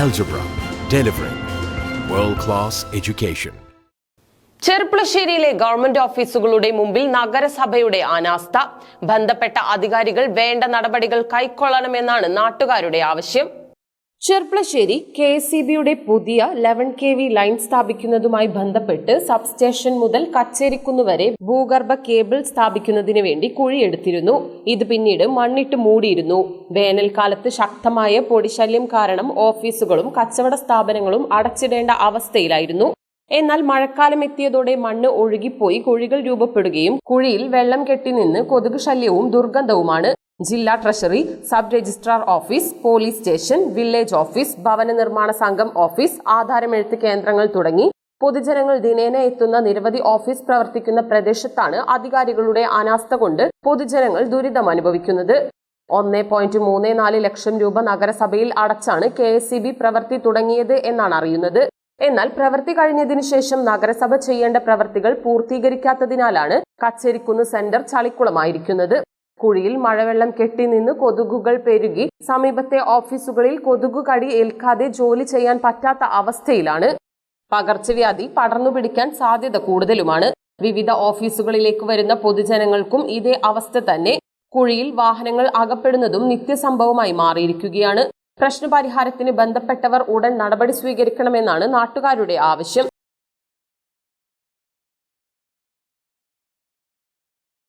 Algebra, delivering world-class education. ചെർപ്പുളശ്ശേരിയിലെ government ഓഫീസുകളുടെ മുമ്പിൽ നഗരസഭയുടെ അനാസ്ഥ. ബന്ധപ്പെട്ട അധികാരികൾ വേണ്ട നടപടികൾ കൈക്കൊള്ളണമെന്നാണ് നാട്ടുകാരുടെ ആവശ്യം. ചെർപ്പുളശ്ശേരി KSEBയുടെ പുതിയ 11 kV ലൈൻ സ്ഥാപിക്കുന്നതുമായി ബന്ധപ്പെട്ട് സബ്സ്റ്റേഷൻ മുതൽ കച്ചേരിക്കുന്ന് വരെ ഭൂഗർഭ കേബിൾ സ്ഥാപിക്കുന്നതിന് വേണ്ടി കുഴിയെടുത്തിരുന്നു. ഇത് പിന്നീട് മണ്ണിട്ട് മൂടിയിരുന്നു. വേനൽക്കാലത്ത് ശക്തമായ പൊടിശല്യം കാരണം ഓഫീസുകളും കച്ചവട സ്ഥാപനങ്ങളും അടച്ചിടേണ്ട അവസ്ഥയിലായിരുന്നു. എന്നാൽ മഴക്കാലം എത്തിയതോടെ മണ്ണ് ഒഴുകിപ്പോയി കുഴികൾ രൂപപ്പെടുകയും കുഴിയിൽ വെള്ളം കെട്ടിനിന്ന് കൊതുക് ശല്യവും ദുർഗന്ധവുമാണ്. ജില്ലാ treasury, sub registrar office, police station, village office, ഭവന നിർമ്മാണ സംഘം ഓഫീസ്, ആധാരമെഴുത്ത് കേന്ദ്രങ്ങൾ തുടങ്ങി പൊതുജനങ്ങൾ ദിനേന എത്തുന്ന നിരവധി ഓഫീസ് പ്രവർത്തിക്കുന്ന പ്രദേശത്താണ് അധികാരികളുടെ അനാസ്ഥ കൊണ്ട് പൊതുജനങ്ങൾ ദുരിതം അനുഭവിക്കുന്നത്. 1.34 ലക്ഷം രൂപ നഗരസഭയിൽ അടച്ചാണ് KSEB പ്രവൃത്തി തുടങ്ങിയത് എന്നാണ് അറിയുന്നത്. എന്നാൽ പ്രവൃത്തി കഴിഞ്ഞതിനു ശേഷം നഗരസഭ ചെയ്യേണ്ട പ്രവൃത്തികൾ പൂർത്തീകരിക്കാത്തതിനാലാണ് കച്ചേരിക്കുന്ന് സെന്റർ ചളിക്കുളമായിരിക്കുന്നത്. കുഴിയിൽ മഴവെള്ളം കെട്ടിനിന്ന് കൊതുകുകൾ പെരുകി സമീപത്തെ ഓഫീസുകളിൽ കൊതുകുകടി ഏൽക്കാതെ ജോലി ചെയ്യാൻ പറ്റാത്ത അവസ്ഥയിലാണ്. പകർച്ചവ്യാധി പടർന്നുപിടിക്കാൻ സാധ്യത കൂടുതലുമാണ്. വിവിധ ഓഫീസുകളിലേക്ക് വരുന്ന പൊതുജനങ്ങൾക്കും ഇതേ അവസ്ഥ തന്നെ. കുഴിയിൽ വാഹനങ്ങൾ അകപ്പെടുന്നതും നിത്യസംഭവമായി മാറിയിരിക്കുകയാണ്. പ്രശ്നപരിഹാരത്തിന് ബന്ധപ്പെട്ടവർ ഉടൻ നടപടി സ്വീകരിക്കണമെന്നാണ് നാട്ടുകാരുടെ ആവശ്യം.